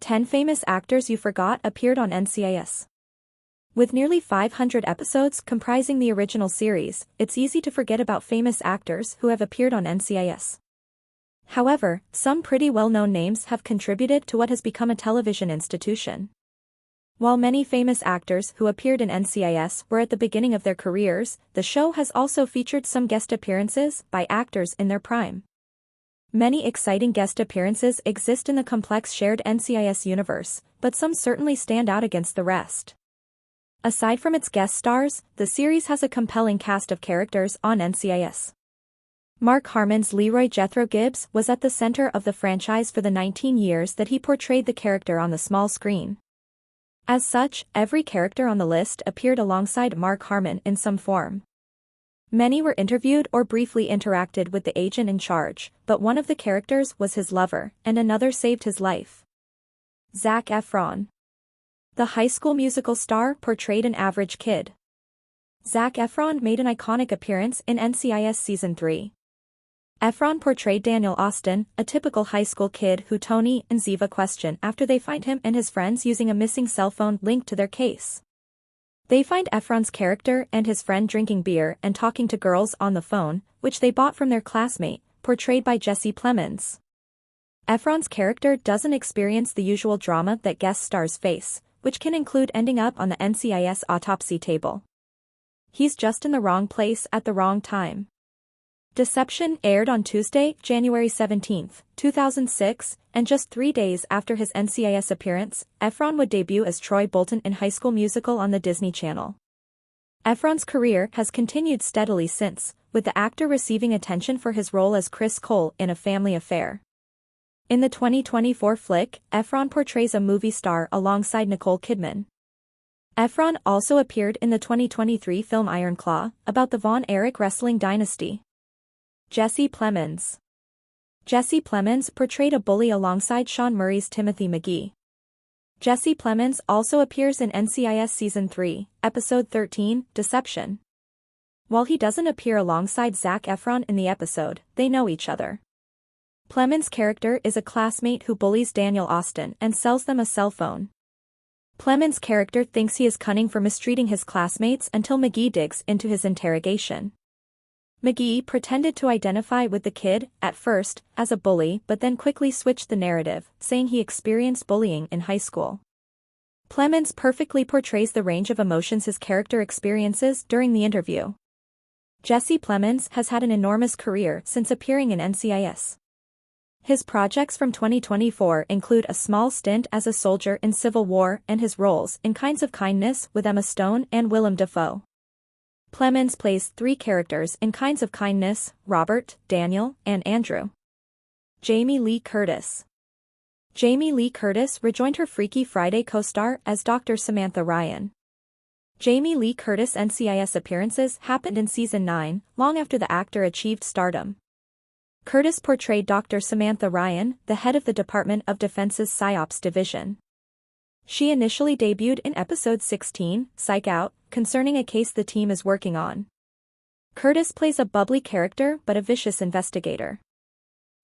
10 famous actors you forgot appeared on NCIS. With nearly 500 episodes comprising the original series, it's easy to forget about famous actors who have appeared on NCIS. However, some pretty well-known names have contributed to what has become a television institution. While many famous actors who appeared in NCIS were at the beginning of their careers, the show has also featured some guest appearances by actors in their prime. Many exciting guest appearances exist in the complex shared NCIS universe, but some certainly stand out against the rest. Aside from its guest stars, the series has a compelling cast of characters on NCIS. Mark Harmon's Leroy Jethro Gibbs was at the center of the franchise for the 19 years that he portrayed the character on the small screen. As such, every character on the list appeared alongside Mark Harmon in some form. Many were interviewed or briefly interacted with the agent in charge, but one of the characters was his lover, and another saved his life. Zac Efron. The High School Musical star portrayed an average kid. Zac Efron made an iconic appearance in NCIS Season 3. Efron portrayed Daniel Austin, a typical high school kid who Tony and Ziva question after they find him and his friends using a missing cell phone linked to their case. They find Efron's character and his friend drinking beer and talking to girls on the phone, which they bought from their classmate, portrayed by Jesse Plemons. Efron's character doesn't experience the usual drama that guest stars face, which can include ending up on the NCIS autopsy table. He's just in the wrong place at the wrong time. Deception aired on Tuesday, January 17, 2006, and just 3 days after his NCIS appearance, Efron would debut as Troy Bolton in High School Musical on the Disney Channel. Efron's career has continued steadily since, with the actor receiving attention for his role as Chris Cole in A Family Affair. In the 2024 flick, Efron portrays a movie star alongside Nicole Kidman. Efron also appeared in the 2023 film Iron Claw, about the Von Erich wrestling dynasty. Jesse Plemons. Jesse Plemons portrayed a bully alongside Sean Murray's Timothy McGee. Jesse Plemons also appears in NCIS Season 3, Episode 13, Deception. While he doesn't appear alongside Zac Efron in the episode, they know each other. Plemons' character is a classmate who bullies Daniel Austin and sells them a cell phone. Plemons' character thinks he is cunning for mistreating his classmates until McGee digs into his interrogation. McGee pretended to identify with the kid, at first, as a bully but then quickly switched the narrative, saying he experienced bullying in high school. Plemons perfectly portrays the range of emotions his character experiences during the interview. Jesse Plemons has had an enormous career since appearing in NCIS. His projects from 2024 include a small stint as a soldier in Civil War and his roles in Kinds of Kindness with Emma Stone and Willem Dafoe. Plemons plays 3 characters in Kinds of Kindness: Robert, Daniel, and Andrew. Jamie Lee Curtis. Jamie Lee Curtis rejoined her Freaky Friday co-star as Dr. Samantha Ryan. Jamie Lee Curtis' NCIS appearances happened in Season 9, long after the actor achieved stardom. Curtis portrayed Dr. Samantha Ryan, the head of the Department of Defense's PsyOps division. She initially debuted in Episode 16, Psych Out, concerning a case the team is working on. Curtis plays a bubbly character but a vicious investigator.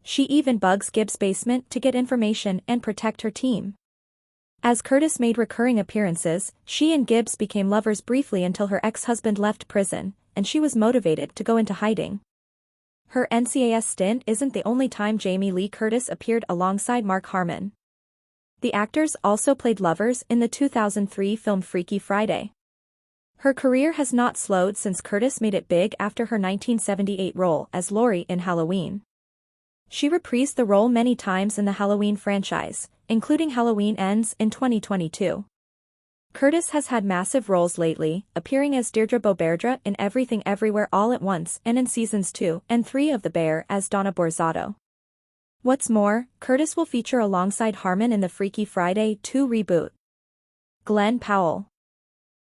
She even bugs Gibbs' basement to get information and protect her team. As Curtis made recurring appearances, she and Gibbs became lovers briefly until her ex-husband left prison, and she was motivated to go into hiding. Her NCIS stint isn't the only time Jamie Lee Curtis appeared alongside Mark Harmon. The actors also played lovers in the 2003 film Freaky Friday. Her career has not slowed since Curtis made it big after her 1978 role as Laurie in Halloween. She reprised the role many times in the Halloween franchise, including Halloween Ends in 2022. Curtis has had massive roles lately, appearing as Deirdre Beauberdre in Everything Everywhere All at Once and in Seasons 2 and 3 of The Bear as Donna Borzato. What's more, Curtis will feature alongside Harmon in the Freaky Friday 2 reboot. Glenn Powell.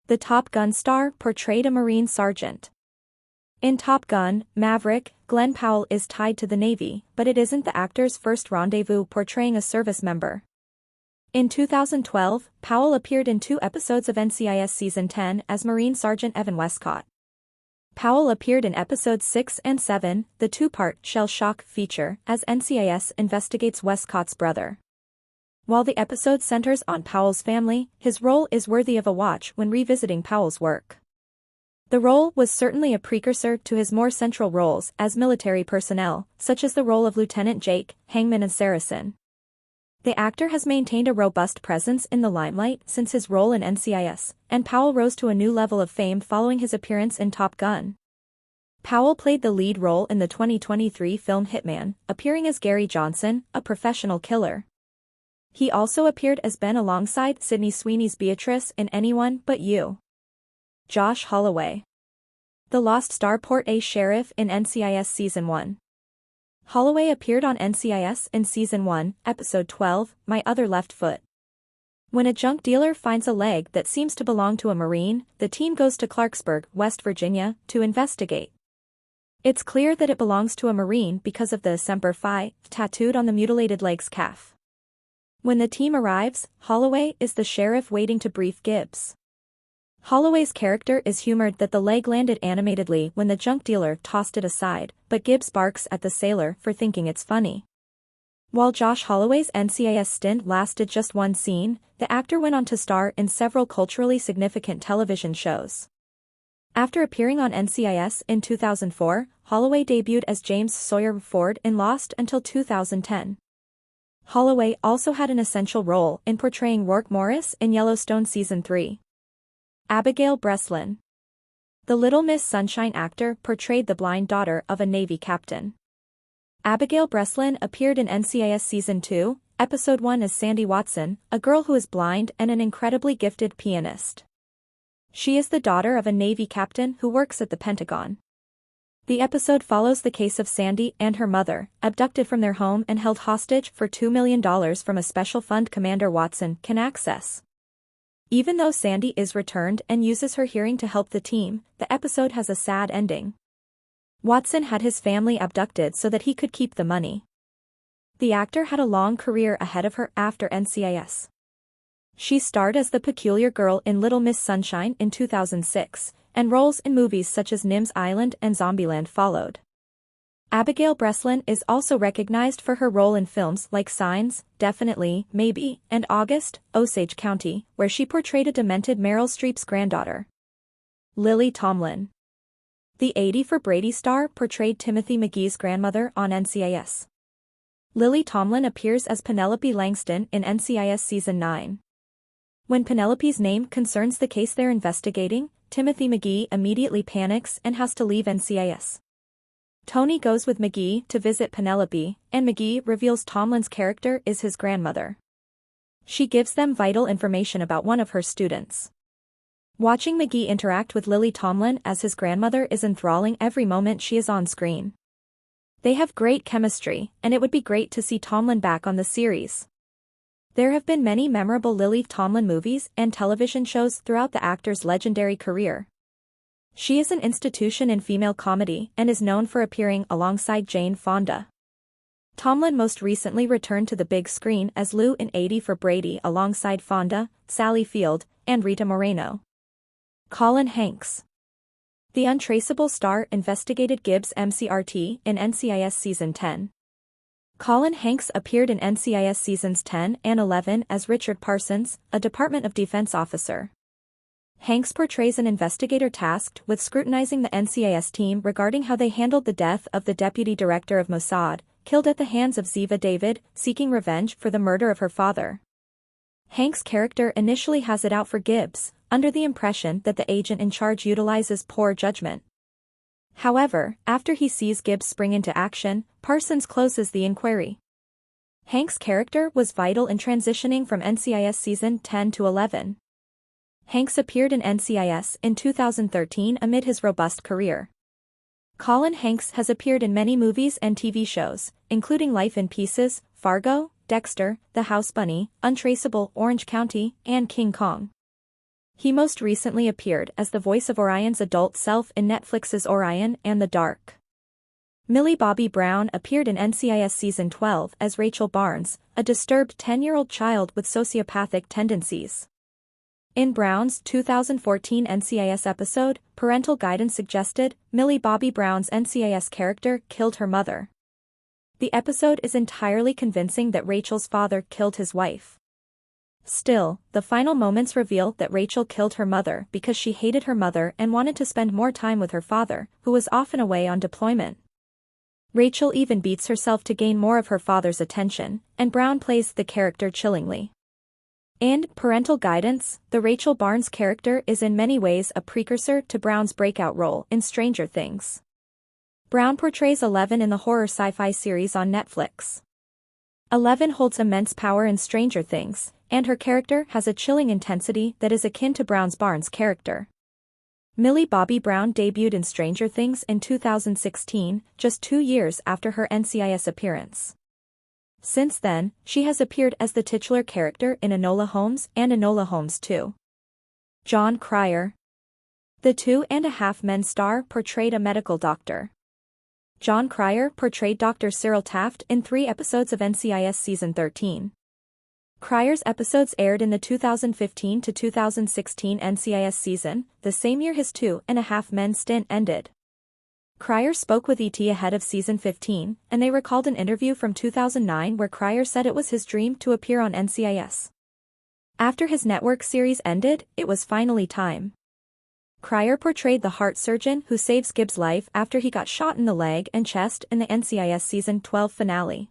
The Top Gun star portrayed a Marine sergeant. In Top Gun: Maverick, Glenn Powell is tied to the Navy, but it isn't the actor's first rendezvous portraying a service member. In 2012, Powell appeared in 2 episodes of NCIS Season 10 as Marine Sergeant Evan Westcott. Powell appeared in Episodes 6 and 7, the 2-part Shell Shock feature, as NCIS investigates Westcott's brother. While the episode centers on Powell's family, his role is worthy of a watch when revisiting Powell's work. The role was certainly a precursor to his more central roles as military personnel, such as the role of Lieutenant Jake, Hangman and Saracen. The actor has maintained a robust presence in the limelight since his role in NCIS, and Powell rose to a new level of fame following his appearance in Top Gun. Powell played the lead role in the 2023 film Hitman, appearing as Gary Johnson, a professional killer. He also appeared as Ben alongside Sydney Sweeney's Beatrice in Anyone But You. Josh Holloway. The Lost Star Port A sheriff in NCIS Season 1. Holloway appeared on NCIS in Season 1, Episode 12, My Other Left Foot. When a junk dealer finds a leg that seems to belong to a Marine, the team goes to Clarksburg, West Virginia, to investigate. It's clear that it belongs to a Marine because of the Semper Fi tattooed on the mutilated leg's calf. When the team arrives, Holloway is the sheriff waiting to brief Gibbs. Holloway's character is humored that the leg landed animatedly when the junk dealer tossed it aside, but Gibbs barks at the sailor for thinking it's funny. While Josh Holloway's NCIS stint lasted just one scene, the actor went on to star in several culturally significant television shows. After appearing on NCIS in 2004, Holloway debuted as James Sawyer Ford in Lost until 2010. Holloway also had an essential role in portraying Rourke Morris in Yellowstone Season 3. Abigail Breslin. The Little Miss Sunshine actor portrayed the blind daughter of a Navy captain. Abigail Breslin appeared in NCIS Season 2, Episode 1 as Sandy Watson, a girl who is blind and an incredibly gifted pianist. She is the daughter of a Navy captain who works at the Pentagon. The episode follows the case of Sandy and her mother, abducted from their home and held hostage for $2 million from a special fund Commander Watson can access. Even though Sandy is returned and uses her hearing to help the team, the episode has a sad ending. Watson had his family abducted so that he could keep the money. The actor had a long career ahead of her after NCIS. She starred as the peculiar girl in Little Miss Sunshine in 2006, and roles in movies such as Nims Island and Zombieland followed. Abigail Breslin is also recognized for her role in films like Signs, Definitely, Maybe, and August, Osage County, where she portrayed a demented Meryl Streep's granddaughter. Lily Tomlin. The 80 for Brady star portrayed Timothy McGee's grandmother on NCIS. Lily Tomlin appears as Penelope Langston in NCIS Season 9. When Penelope's name concerns the case they're investigating, Timothy McGee immediately panics and has to leave NCIS. Tony goes with McGee to visit Penelope, and McGee reveals Tomlin's character is his grandmother. She gives them vital information about one of her students. Watching McGee interact with Lily Tomlin as his grandmother is enthralling every moment she is on screen. They have great chemistry, and it would be great to see Tomlin back on the series. There have been many memorable Lily Tomlin movies and television shows throughout the actor's legendary career. She is an institution in female comedy and is known for appearing alongside Jane Fonda. Tomlin most recently returned to the big screen as Lou in 80 for Brady alongside Fonda, Sally Field, and Rita Moreno. Colin Hanks. The Untraceable star investigated Gibbs MCRT in NCIS Season 10. Colin Hanks appeared in NCIS Seasons 10 and 11 as Richard Parsons, a Department of Defense officer. Hanks portrays an investigator tasked with scrutinizing the NCIS team regarding how they handled the death of the deputy director of Mossad, killed at the hands of Ziva David, seeking revenge for the murder of her father. Hanks' character initially has it out for Gibbs, under the impression that the agent in charge utilizes poor judgment. However, after he sees Gibbs spring into action, Parsons closes the inquiry. Hanks' character was vital in transitioning from NCIS Season 10 to 11. Hanks appeared in NCIS in 2013 amid his robust career. Colin Hanks has appeared in many movies and TV shows, including Life in Pieces, Fargo, Dexter, The House Bunny, Untraceable, Orange County, and King Kong. He most recently appeared as the voice of Orion's adult self in Netflix's Orion and the Dark. Millie Bobby Brown appeared in NCIS Season 12 as Rachel Barnes, a disturbed 10-year-old child with sociopathic tendencies. In Brown's 2014 NCIS episode, parental guidance suggested Millie Bobby Brown's NCIS character killed her mother. The episode is entirely convincing that Rachel's father killed his wife. Still, the final moments reveal that Rachel killed her mother because she hated her mother and wanted to spend more time with her father, who was often away on deployment. Rachel even beats herself to gain more of her father's attention, and Brown plays the character chillingly. And parental guidance, the Rachel Barnes character is in many ways a precursor to Brown's breakout role in Stranger Things. Brown portrays Eleven in the horror sci-fi series on Netflix. Eleven holds immense power in Stranger Things, and her character has a chilling intensity that is akin to Barnes' character. Millie Bobby Brown debuted in Stranger Things in 2016, just 2 years after her NCIS appearance. Since then, she has appeared as the titular character in Enola Holmes and Enola Holmes 2. Jon Cryer. The 2.5 Men star portrayed a medical doctor. Jon Cryer portrayed Dr. Cyril Taft in 3 episodes of NCIS Season 13. Cryer's episodes aired in the 2015 to 2016 NCIS season, the same year his 2.5 Men stint ended. Cryer spoke with ET ahead of Season 15, and they recalled an interview from 2009 where Cryer said it was his dream to appear on NCIS. After his network series ended, it was finally time. Cryer portrayed the heart surgeon who saves Gibbs' life after he got shot in the leg and chest in the NCIS Season 12 finale.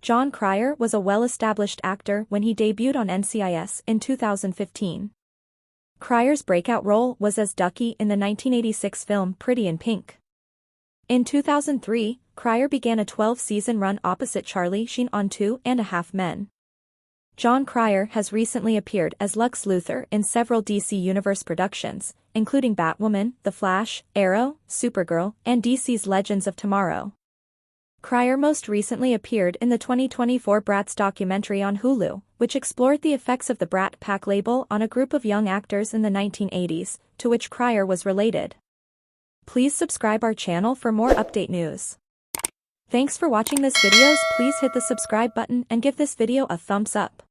Jon Cryer was a well-established actor when he debuted on NCIS in 2015. Cryer's breakout role was as Ducky in the 1986 film Pretty in Pink. In 2003, Cryer began a 12-season run opposite Charlie Sheen on 2.5 Men. Jon Cryer has recently appeared as Lex Luthor in several DC Universe productions, including Batwoman, The Flash, Arrow, Supergirl, and DC's Legends of Tomorrow. Cryer most recently appeared in the 2024 Bratz documentary on Hulu, which explored the effects of the Brat Pack label on a group of young actors in the 1980s, to which Cryer was related. Please subscribe our channel for more update news. Thanks for watching this videos. Please hit the subscribe button and give this video a thumbs up.